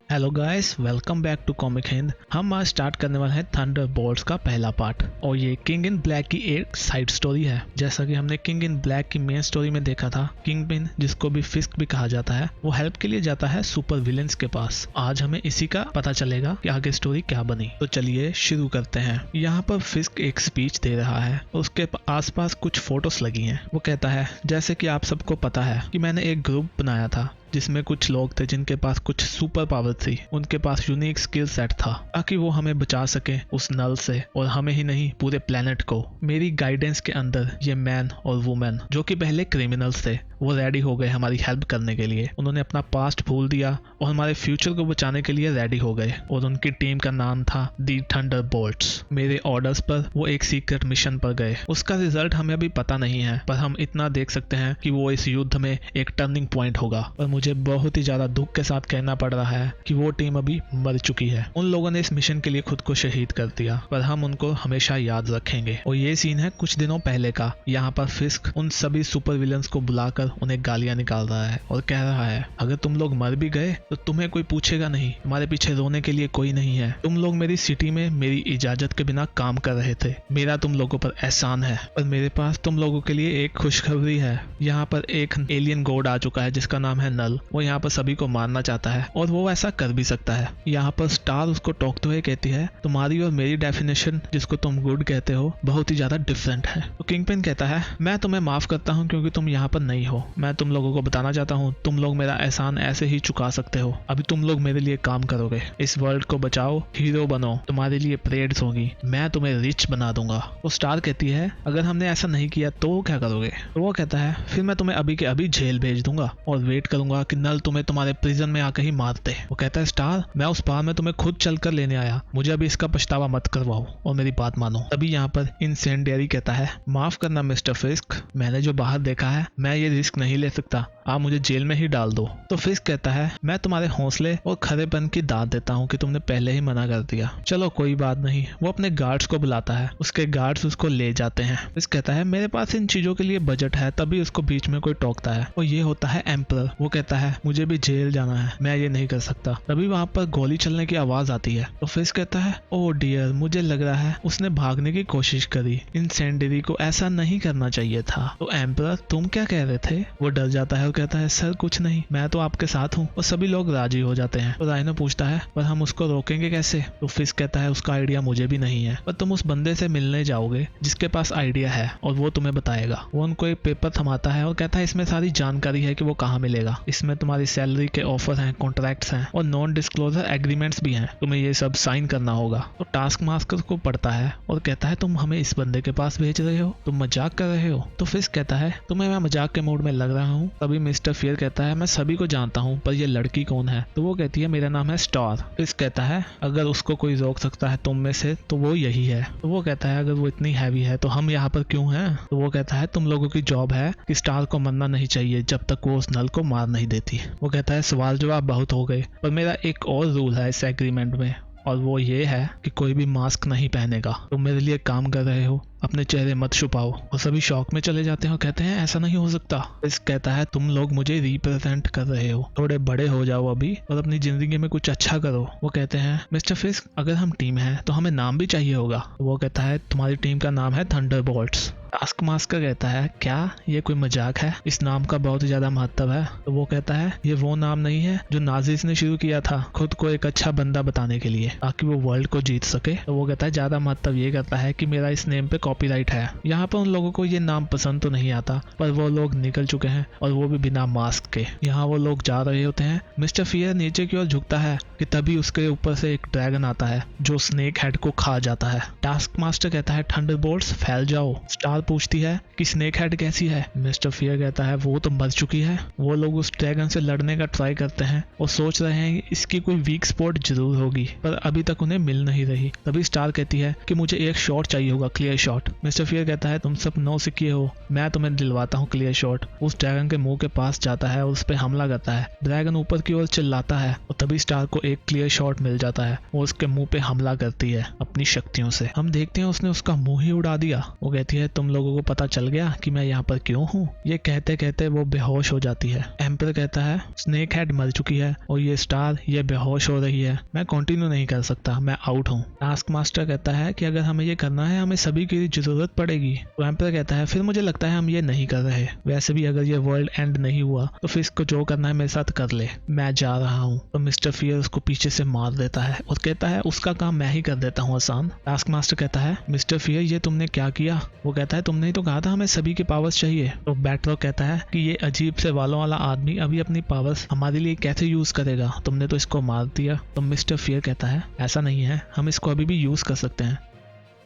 Hello guys, welcome back to comic Hind. हम आज start करने वाले हैं थंडरबोल्ट्स का पहला पार्ट और ये किंग इन ब्लैक की एक साइड स्टोरी है। जैसा कि हमने किंग इन ब्लैक की मेन स्टोरी में देखा था, किंगपिन जिसको भी फिस्क भी कहा जाता है, वो हेल्प के लिए जाता है सुपर विलेंस के पास। आज हमें इसी का पता चलेगा कि आगे स्टोरी क्या बनी। तो चलिए शुरू करते हैं। यहाँ पर फिस्क एक स्पीच दे रहा है, उसके आसपास कुछ फोटोस लगी हैं। वो कहता है, जैसे कि आप सबको पता है कि मैंने एक ग्रुप बनाया था जिसमें कुछ लोग थे जिनके पास कुछ सुपर पावर थी, उनके पास यूनिक स्किल सेट था ताकि वो हमें बचा सके उस नल से, और हमें ही नहीं पूरे प्लेनेट को। मेरी गाइडेंस के अंदर ये मैन और वुमेन जो कि पहले क्रिमिनल्स थे, वो रेडी हो गए हमारी हेल्प करने के लिए। उन्होंने अपना पास्ट भूल दिया और हमारे फ्यूचर को बचाने के लिए रेडी हो गए, और उनकी टीम का नाम था दी थंडरबोल्ट्स। मेरे ऑर्डर्स पर वो एक सीक्रेट मिशन पर गए। उसका रिजल्ट हमें अभी पता नहीं है, पर हम इतना देख सकते हैं कि वो इस युद्ध में एक टर्निंग पॉइंट होगा। पर मुझे बहुत ही ज्यादा दुख के साथ कहना पड़ रहा है कि वो टीम अभी मर चुकी है। उन लोगों ने इस मिशन के लिए खुद को शहीद कर दिया, पर हम उनको हमेशा याद रखेंगे। और ये सीन है कुछ दिनों पहले का। यहाँ पर फिस्क उन सभी सुपर विलन्स को बुलाकर उन्हें गालियां निकाल रहा है और कह रहा है, अगर तुम लोग मर भी गए तो तुम्हें कोई पूछेगा नहीं, तुम्हारे पीछे रोने के लिए कोई नहीं है। तुम लोग मेरी सिटी में मेरी इजाजत के बिना काम कर रहे थे, मेरा तुम लोगों पर एहसान है। पर मेरे पास तुम लोगों के लिए एक खुशखबरी है। यहाँ पर एक एलियन गॉड आ चुका है जिसका नाम है नल। वो यहाँ पर सभी को मारना चाहता है और वो ऐसा कर भी सकता है। यहाँ पर स्टार उसको टोकते हुए कहती है, तुम्हारी और मेरी डेफिनेशन जिसको तुम गुड कहते हो बहुत ही ज्यादा डिफरेंट है। तो किंगपिन कहता है, मैं तुम्हें माफ करता हूँ क्योंकि तुम यहाँ पर नहीं हो। मैं तुम लोगों को बताना चाहता हूँ, तुम लोग मेरा एहसान ऐसे ही चुका सकते हो। अभी तुम लोग मेरे लिए काम करोगे, इस वर्ल्ड को बचाओ, हीरो बनो, तुम्हारे लिए परेड्स होगी, मैं तुम्हें रिच बना दूंगा। तो स्टार कहती है, अगर हमने ऐसा नहीं किया तो क्या करोगे? तो वो कहता है, फिर मैं तुम्हें अभी के अभी जेल भेज दूंगा और वेट करूंगा कि नल तुम्हें तुम्हारे प्रिजन में आकर ही मारते। वो कहता है, स्टार मैं उस पार में तुम्हें खुद चलकर लेने आया, मुझे अभी इसका पछतावा मत करवाओ और मेरी बात मानो। तभी यहाँ पर इंसेंडियरी कहता है, माफ करना मिस्टर फिस्क, मैंने जो बाहर देखा है मैं ये रिस्क नहीं ले सकता, आप मुझे जेल में ही डाल दो। तो फिस्क कहता है, मैं तुम्हारे हौसले और खरेपन की दाद देता हूँ कि तुमने पहले ही मना कर दिया। चलो कोई बात नहीं। वो अपने गार्ड्स को बुलाता है, उसके गार्ड्स उसको ले जाते हैं। फिस्क कहता है, मेरे पास इन चीजों के लिए बजट है। तभी उसको बीच में कोई टोकता है और ये होता है एम्परर। वो कहता है, मुझे भी जेल जाना है, मैं ये नहीं कर सकता। तभी वहां पर गोली चलने की आवाज आती है। तो फिस्क कहता है, ओह डियर, मुझे लग रहा है उसने भागने की कोशिश करी, इंसेंडियरी को ऐसा नहीं करना चाहिए था। तो एम्परर तुम क्या कह रहे थे? वो डर जाता है और कहता है, सर कुछ नहीं, मैं तो आपके साथ हूँ। और सभी लोग राजी हो जाते हैं। तो राइनो पूछता है, पर हम उसको रोकेंगे कैसे? तो फिस्क कहता है, उसका आइडिया मुझे भी नहीं है, पर तुम उस बंदे से मिलने जाओगे जिसके पास आइडिया है और वो तुम्हें बताएगा। वो उनको एक पेपर थमाता है और कहता है, इसमें सारी जानकारी है कि वो कहाँ मिलेगा, इसमें तुम्हारी सैलरी के ऑफर हैं, कॉन्ट्रैक्ट्स हैं और नॉन डिस्क्लोजर एग्रीमेंट्स भी हैं, तुम्हें ये सब साइन करना होगा। तो टास्क मास्टर को पढ़ता है और कहता है, तुम हमें इस बंदे के पास भेज रहे हो, तुम मजाक कर रहे हो? तो फिस्क कहता है, तुम्हें मैं मजाक के मूड में लग रहा हूँ? तभी मिस्टर फियर कहता है, मैं सभी को जानता हूँ, पर ये लड़की कौन है? तो वो कहती है, मेरा नाम है स्टार। फिस्क कहता है, अगर उसको कोई रोक सकता है तुम में से तो वो यही है। तो वो कहता है, अगर वो इतनी हैवी है तो हम यहाँ पर क्यों हैं? तो वो कहता है, तुम लोगों की जॉब है कि स्टार को मरना नहीं चाहिए जब तक वो उस नल को मार नहीं देती। वो कहता है, सवाल जवाब बहुत हो गए, पर मेरा एक और रूल है इस एग्रीमेंट में, और वो ये है कि कोई भी मास्क नहीं पहनेगा। तुम मेरे लिए काम कर रहे हो, अपने चेहरे मत छुपाओ। और सभी शॉक में चले जाते हैं और कहते हैं, ऐसा नहीं हो सकता। फिस्क कहता है, तुम लोग मुझे रिप्रेजेंट कर रहे हो, थोड़े बड़े हो जाओ अभी और अपनी जिंदगी में कुछ अच्छा करो। वो कहते हैं, मिस्टर फिस्क, अगर हम टीम है तो हमें नाम भी चाहिए होगा। वो कहता है, तुम्हारी टीम का नाम है थंडरबोल्ट्स। टास्क मास्टर कहता है, क्या ये कोई मजाक है? इस नाम का बहुत ही ज्यादा महत्व है। तो वो कहता है, ये वो नाम नहीं है जो नाजिस ने शुरू किया था खुद को एक अच्छा बंदा बताने के लिए ताकि वो वर्ल्ड को जीत सके। तो वो कहता है, ज्यादा महत्व ये करता है कि मेरा इस नेम पे कॉपीराइट है। यहाँ पर उन लोगों को ये नाम पसंद तो नहीं आता, पर वो लोग निकल चुके हैं और वो भी बिना मास्क के। यहाँ वो लोग जा रहे होते हैं। मिस्टर फियर नीचे की ओर झुकता है कि तभी उसके ऊपर से एक ड्रैगन आता है जो स्नेक हेड को खा जाता है। टास्क मास्टर कहता है, थंडरबोल्ट्स फैल जाओ। स्टार पूछती है कि स्नेक हेड कैसी है? मिस्टर फियर कहता है, वो तो मर चुकी है। वो लोग उस ड्रैगन से लड़ने का ट्राई करते हैं और सोच रहे हैं कि इसकी कोई वीक स्पॉट जरूर होगी, पर अभी तक उन्हें मिल नहीं रही। तभी स्टार कहती है कि मुझे एक शॉट चाहिए होगा, क्लियर शॉट। मिस्टर फियर कहता है, तुम सब नौसिखिए हो, मैं तुम्हें दिलवाता हूँ क्लियर शॉट। उस ड्रैगन के मुंह के पास जाता है और उस पर हमला करता है। ड्रैगन ऊपर की ओर चिल्लाता है और तभी स्टार को एक क्लियर शॉट मिल जाता है। वो उसके मुंह पे हमला करती है अपनी शक्तियों से। हम देखते हैं उसने उसका मुंह ही उड़ा दिया। वो कहती है, तुम तुम लोगों को पता चल गया कि मैं यहाँ पर क्यों हूँ? ये कहते कहते वो बेहोश हो जाती है। एम्पर कहता है स्नेक हेड मर चुकी है और ये स्टार ये बेहोश हो रही है, मैं कंटिन्यू नहीं कर सकता, मैं आउट हूँ। टास्क मास्टर कहता है कि अगर हमें ये करना है हमें सभी की जरूरत पड़ेगी। तो एम्पर कहता है फिर मुझे लगता है हम ये नहीं कर रहे, वैसे भी अगर ये वर्ल्ड एंड नहीं हुआ तो फिर इसको जो करना है मेरे साथ कर ले, मैं जा रहा हूँ। तो मिस्टर फियर उसको पीछे से मार देता है और कहता है उसका काम मैं ही कर देता हूँ आसान। टास्क मास्टर कहता है मिस्टर फियर ये तुमने क्या किया? वो कहता है तुमने ही तो कहा था हमें सभी के पावर्स चाहिए। तो बैटरॉक कहता है कि ये अजीब से वालों वाला आदमी अभी अपनी पावर्स हमारे लिए कैसे यूज करेगा, तुमने तो इसको मार दिया। तो मिस्टर फियर कहता है ऐसा नहीं है, हम इसको अभी भी यूज कर सकते हैं।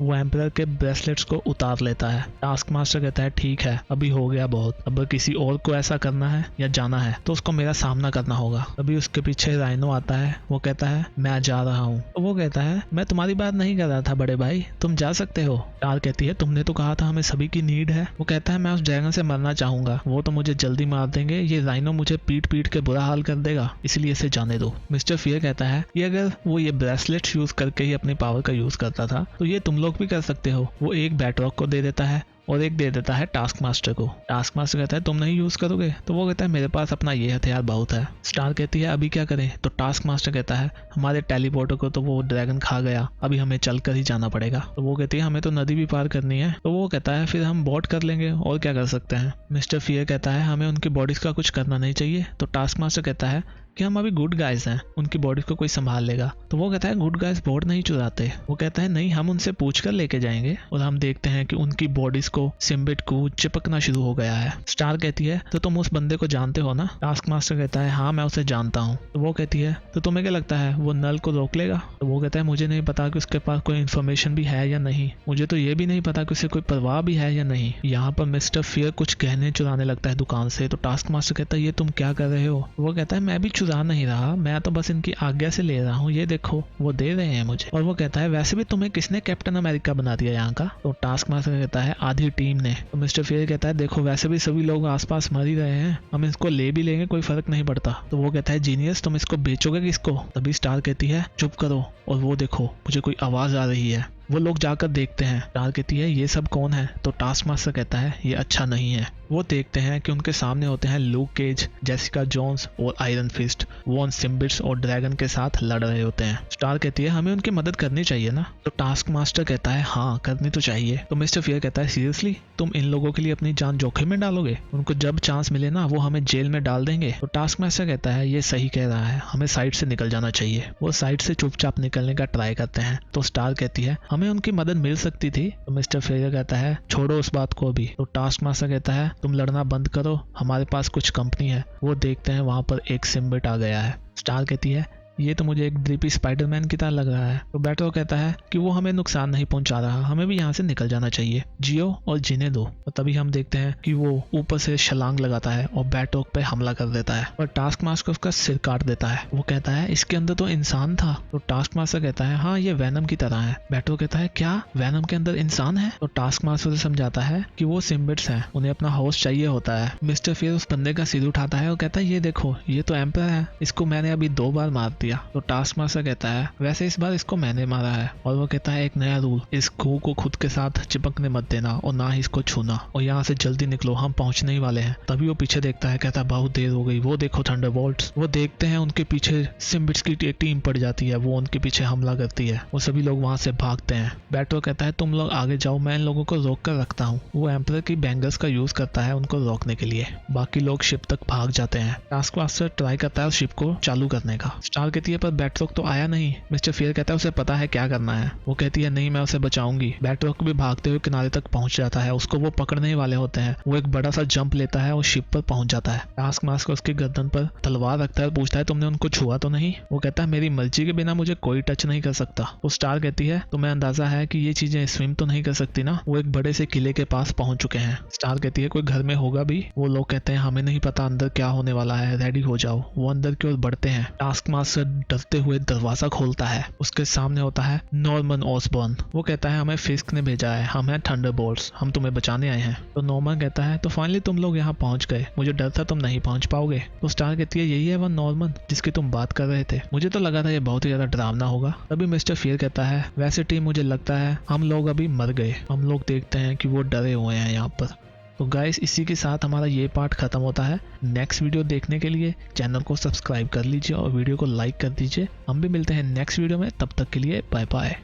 वो एम्परर के ब्रेसलेट्स को उतार लेता है। टास्क मास्टर कहता है ठीक है अभी हो गया बहुत, अब किसी और को ऐसा करना है या जाना है तो उसको मेरा सामना करना होगा। अभी उसके पीछे राइनो आता है, वो कहता है मैं जा रहा हूँ। तो वो कहता है मैं तुम्हारी बात नहीं कर रहा था बड़े भाई, तुम जा सकते हो। टार कहती है तुमने तो कहा था हमें सभी की नीड है। वो कहता है मैं उस ड्रैगन से मरना चाहूंगा, वो तो मुझे जल्दी मार देंगे, ये राइनो मुझे पीट पीट के बुरा हाल कर देगा, इसलिए इसे जाने दो। मिस्टर फियर कहता है कि अगर वो ये ब्रेसलेट्स यूज करके ही अपनी पावर का यूज करता था तो ये तुम लोग भी कर सकते हो। वो एक बैटरॉक को दे देता है और एक दे देता है टास्क मास्टर को। टास्क मास्टर कहता है तुम नहीं यूज करोगे? तो वो कहता है मेरे पास अपना ये हथियार बहुत है। स्टार कहती है अभी क्या करें? तो टास्क मास्टर कहता है हमारे टेलीपोर्टर को तो वो ड्रैगन खा गया, अभी हमें चल कर ही जाना पड़ेगा। तो वो कहती है हमें तो नदी भी पार करनी है। तो वो कहता है फिर हम बोट कर लेंगे और क्या कर सकते हैं। मिस्टर फियर कहता है हमें उनकी बॉडीज का कुछ करना नहीं चाहिए। तो टास्क मास्टर कहता है कि हम अभी गुड गाइज हैं, उनकी बॉडी को कोई संभाल लेगा। तो वो कहता है गुड गाइज बोर्ड नहीं चुराते। वो कहता है नहीं हम उनसे पूछ कर लेके जाएंगे। और हम देखते हैं कि उनकी बॉडीज को सिम्बिट को चिपकना शुरू हो गया है। स्टार कहती है तो तुम उस बंदे को जानते हो ना? टास्क मास्टर कहता है हाँ मैं उसे जानता हूँ। तो वो कहती है तो तुम्हें क्या लगता है वो नल को रोक लेगा? तो वो कहता है मुझे नहीं पता कि उसके पास कोई इन्फॉर्मेशन भी है या नहीं, मुझे तो ये भी नहीं पता कि उसे कोई परवाह भी है या नहीं। यहाँ पर मिस्टर फियर कुछ गहने चुराने लगता है दुकान से। तो टास्क मास्टर कहता है ये तुम क्या कर रहे हो? वो कहता है मैं भी चुरा नहीं रहा, मैं तो बस इनकी आज्ञा से ले रहा हूँ, ये देखो वो दे रहे हैं मुझे। और वो कहता है वैसे भी तुम्हें किसने कैप्टन अमेरिका बना दिया यहाँ का? तो टास्क मास्टर कहता है आधी टीम ने। तो मिस्टर फियर कहता है देखो वैसे भी सभी लोग आसपास मर ही रहे हैं, हम इसको ले भी लेंगे कोई फर्क नहीं पड़ता। तो वो कहता है जीनियस तुम इसको बेचोगे किसको? तभी स्टार कहती है चुप करो और वो देखो मुझे कोई आवाज आ रही है। वो लोग जाकर देखते हैं। स्टार कहती है ये सब कौन है? तो टास्क मास्टर कहता है ये अच्छा नहीं है। वो देखते हैं कि उनके सामने होते हैं लूक केज, जेसिका जोन्स और आयरन फिस्ट। वो उन सिम्बिट्स और ड्रैगन के साथ लड़ रहे होते हैं। स्टार कहती है हमें उनकी मदद करनी चाहिए ना? तो टास्क मास्टर कहता है हाँ करनी तो चाहिए। तो मिस्टर फियर कहता है सीरियसली तुम इन लोगों के लिए अपनी जान जोखिम में डालोगे? उनको जब चांस मिले ना वो हमें जेल में डाल देंगे। तो टास्क मास्टर कहता है ये सही कह रहा है, हमें साइड से निकल जाना चाहिए। वो साइड से चुपचाप निकलने का ट्राई करते हैं। तो स्टार कहती है हमें उनकी मदद मिल सकती थी। तो मिस्टर फियर कहता है छोड़ो उस बात को अभी। तो टास्क मास्टर कहता है तुम लड़ना बंद करो, हमारे पास कुछ कंपनी है। वो देखते हैं वहां पर एक सिम्बिट आ गया है। स्टार कहती है ये तो मुझे एक ड्रीपी स्पाइडरमैन की तरह लग रहा है। तो बैटो कहता है कि वो हमें नुकसान नहीं पहुंचा रहा, हमें भी यहाँ से निकल जाना चाहिए, जियो और जीने दो। और तभी हम देखते हैं कि वो ऊपर से छलांग लगाता है और बैटोक पे हमला कर देता है और टास्क मास्टर उसका सिर काट देता है। वो कहता है इसके अंदर तो इंसान था। तो टास्क मास्टर कहता है हाँ ये वैनम की तरह है। बैटो कहता है क्या वैनम के अंदर इंसान है? तो टास्क मास्टर उसे समझाता है कि वो सिम्बिट्स हैं, उन्हें अपना होस्ट चाहिए होता है। मिस्टर फियर उस बंदे का सिर उठाता है और कहता है ये देखो ये तो एम्पर है, इसको मैंने अभी 2 बार मार दिया। तो टास्क मास्टर कहता है वैसे इस बार इसको मैंने मारा है। और वो कहता है एक नया रूल, इस गू को खुद के साथ चिपकने मत देना और ना ही इसको छूना, और यहाँ से जल्दी निकलो हम पहुंचने ही वाले हैं। तभी वो पीछे देखता है, कहता है बहुत देर हो गई, वो देखो थंडरबोल्ट्स। वो देखते हैं उनके पीछे सिम्बिट्स की एक टीम पड़ जाती है, वो उनके पीछे हमला करती है। वो सभी लोग वहां से भागते हैं। बैटो कहता है तुम लोग आगे जाओ, मैं इन लोगों को रोक कर रखता हूँ। वो एम्परर की बैंगल्स का यूज करता है उनको रोकने के लिए। बाकी लोग शिप तक भाग जाते हैं। टास्क मास्टर ट्राई करता है शिप को चालू करने का। स्टार कहती है पर बैटरॉक तो आया नहीं। मिस्टर फियर कहता है उसे पता है क्या करना है। वो कहती है नहीं मैं उसे बचाऊंगी। बैटरॉक भी भागते हुए किनारे तक पहुंच जाता है, उसको वो पकड़ने ही वाले होते हैं। वो एक बड़ा सा जंप लेता है और शिप पर पहुंच जाता है। टास्क मास्टर उसकी गर्दन पर तलवार रखता है और पूछता है तुमने उनको छुआ तो नहीं? वो कहता है मेरी मर्जी के बिना मुझे कोई टच नहीं कर सकता। वो स्टार कहती है तुम्हें अंदाजा है कि ये चीजें स्विम तो नहीं कर सकती ना? वो एक बड़े से किले के पास पहुंच चुके हैं। स्टार कहती है कोई घर में होगा भी। वो लोग कहते हैं हमें नहीं पता अंदर क्या होने वाला है, रेडी हो जाओ। वो अंदर की ओर बढ़ते हैं। टास्क मास्टर आकर डरते हुए दरवाजा खोलता है। उसके सामने होता है नॉर्मन ऑसबॉर्न। वो कहता है हमें फिस्क ने भेजा है, हम हैं थंडरबोल्ट्स, हम तुम्हें बचाने आए हैं। तो नॉर्मन कहता है तो फाइनली तुम लोग यहाँ पहुंच गए, मुझे डर था तुम नहीं पहुंच पाओगे। तो स्टार कहती है यही है वो नॉर्मन जिसकी तुम बात कर रहे थे, मुझे तो लगा था ये बहुत ही ज्यादा डरावना होगा। तभी मिस्टर फियर कहता है वैसे टीम मुझे लगता है हम लोग अभी मर गए, हम लोग देखते हैं कि वो डरे हुए हैं यहाँ पर। तो गाइस इसी के साथ हमारा ये पार्ट खत्म होता है। नेक्स्ट वीडियो देखने के लिए चैनल को सब्सक्राइब कर लीजिए और वीडियो को लाइक कर दीजिए। हम भी मिलते हैं नेक्स्ट वीडियो में, तब तक के लिए बाय बाय।